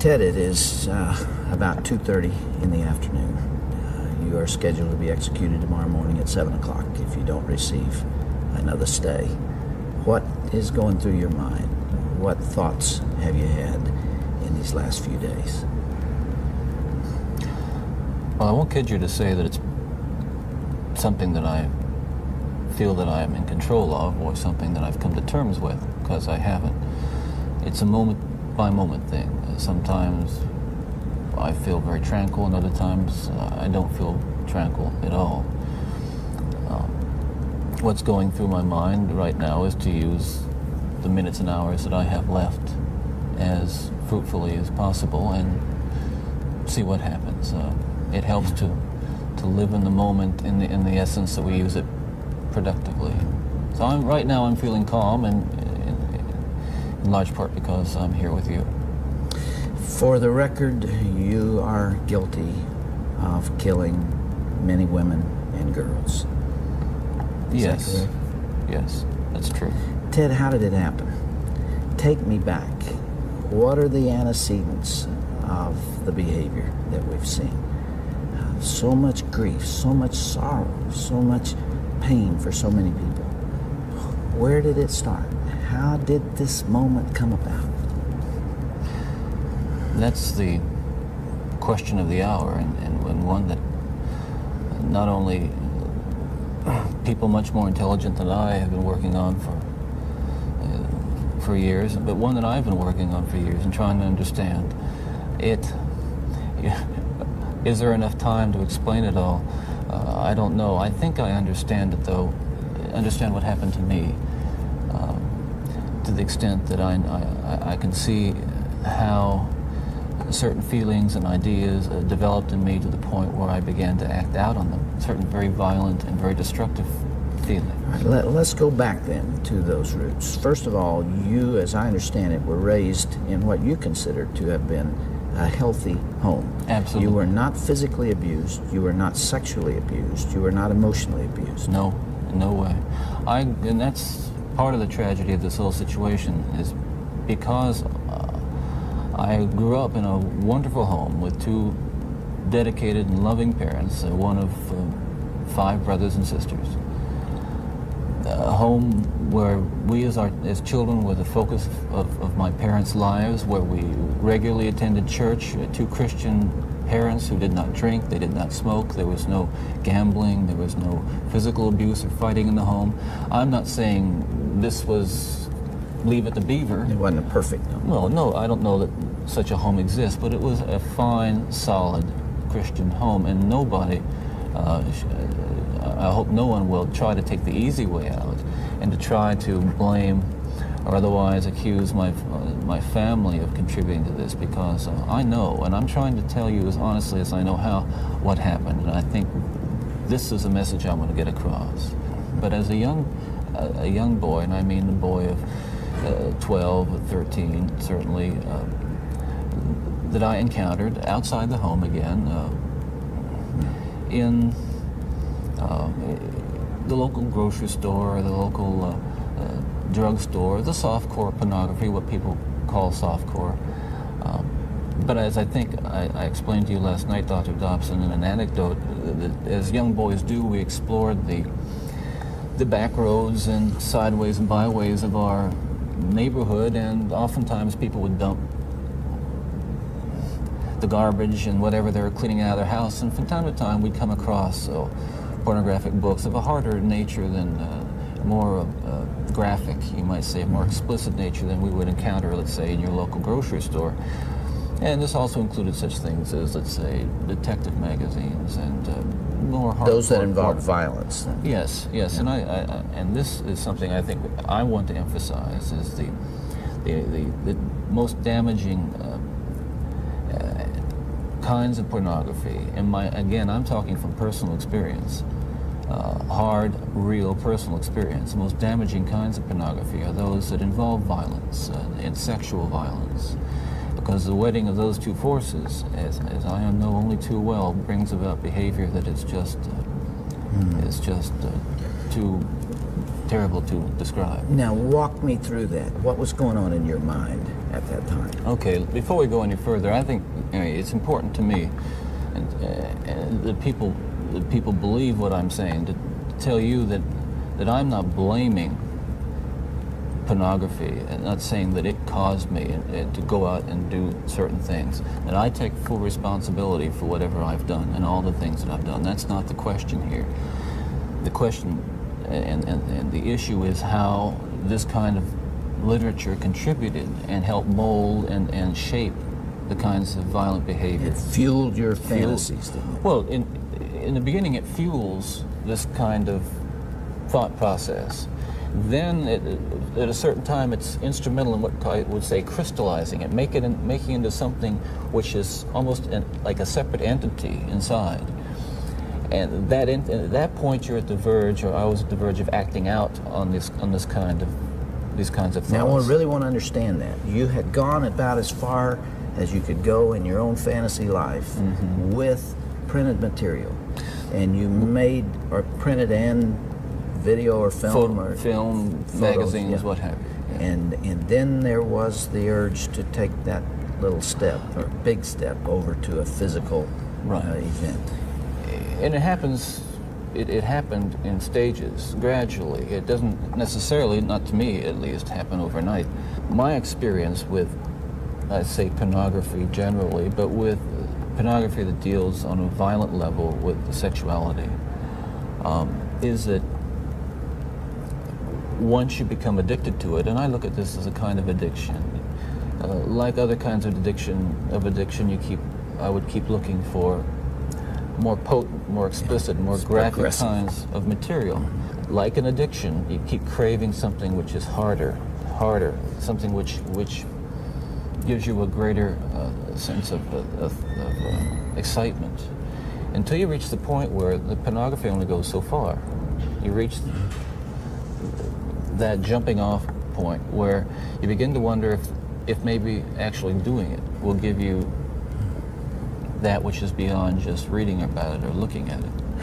Ted, it is about 2:30 in the afternoon. You are scheduled to be executed tomorrow morning at 7 o'clock if you don't receive another stay. What is going through your mind? What thoughts have you had in these last few days? Well, I won't kid you to say that it's something that I feel that I am in control of, or something that I've come to terms with, because I haven't. It's a moment-by-moment thing. Sometimes I feel very tranquil, and other times I don't feel tranquil at all. What's going through my mind right now is to use the minutes and hours that I have left as fruitfully as possible and see what happens. It helps to live in the moment, in the essence that we use it productively. So right now I'm feeling calm, and in large part because I'm here with you. For the record, you are guilty of killing many women and girls. Yes. Yes, that's true. Ted, how did it happen? Take me back. What are the antecedents of the behavior that we've seen? So much grief, so much sorrow, so much pain for so many people. Where did it start? How did this moment come about? That's the question of the hour, and one that not only people much more intelligent than I have been working on for years, but one that I've been working on for years and trying to understand it. Is there enough time to explain it all? I don't know. I think I understand it, though. Understand what happened to me, to the extent that I can see how certain feelings and ideas developed in me to the point where I began to act out on them. Certain very violent and very destructive feelings. Right, let's go back then to those roots. First of all, you, as I understand it, were raised in what you consider to have been a healthy home. Absolutely. You were not physically abused. You were not sexually abused. You were not emotionally abused. No, no way. And that's part of the tragedy of this whole situation, is because I grew up in a wonderful home with two dedicated and loving parents, one of 5 brothers and sisters. A home where we as children were the focus of my parents' lives, where we regularly attended church, 2 Christian parents who did not drink, they did not smoke, there was no gambling, there was no physical abuse or fighting in the home. I'm not saying this was Leave It to Beaver. It wasn't a perfect home. Well, no, I don't know that such a home exists, but it was a fine, solid Christian home, and nobody, I hope no one will try to take the easy way out and to try to blame or otherwise accuse my family of contributing to this, because I know, and I'm trying to tell you as honestly as I know what happened, and I think this is a message I want to get across. But as a young boy, and I mean a boy of 12 or 13, certainly, that I encountered outside the home again, in the local grocery store, the local drugstore, the softcore pornography, what people call softcore. But as I think I explained to you last night, Dr. Dobson, in an anecdote, that as young boys do, we explored the back roads and sideways and byways of our neighborhood, and oftentimes people would dump the garbage and whatever they were cleaning out of their house, and from time to time we'd come across pornographic books of a harder nature than more graphic, you might say, more explicit nature than we would encounter, let's say, in your local grocery store. And this also included such things as, let's say, detective magazines and more hardcore. Those that involve violence. Then. Yes, yes, yeah. And this is something I think I want to emphasize, is the most damaging kinds of pornography. And again, I'm talking from personal experience, hard, real personal experience. The most damaging kinds of pornography are those that involve violence and sexual violence. Because the wedding of those two forces, as I know only too well, brings about behavior that is just too terrible to describe. Now walk me through that. What was going on in your mind at that time. Okay, before we go any further, I think it's important to me, and that people believe what I'm saying, to tell you that I'm not blaming pornography and not saying that it caused me to go out and do certain things. And I take full responsibility for whatever I've done and all the things that I've done. That's not the question here. The question and the issue is how this kind of literature contributed and helped mold and shape the kinds of violent behavior. It fueled your fantasies, didn't it? Well, in the beginning, it fuels this kind of thought process. Then, at a certain time, it's instrumental in what I would say crystallizing it, making it into something which is almost like a separate entity inside. And at that point, you're at the verge, or I was at the verge of acting out on these kinds of thoughts. Now, I really want to understand that. You had gone about as far as you could go in your own fantasy life with printed material, and you made or printed and video or film or film, photos, magazines, what have you. Yeah. And then there was the urge to take that little step or big step over to a physical event. And it happened in stages, gradually. It doesn't necessarily, not to me at least, happen overnight. My experience with, I'd say, pornography generally, but with pornography that deals on a violent level with sexuality, is that once you become addicted to it, and I look at this as a kind of addiction, like other kinds of addiction, I would keep looking for more potent, more explicit, more graphic kinds of material. Like an addiction, you keep craving something which is harder, something which gives you a greater sense of excitement, until you reach the point where the pornography only goes so far. You reach that jumping off point where you begin to wonder if maybe actually doing it will give you that which is beyond just reading about it or looking at it.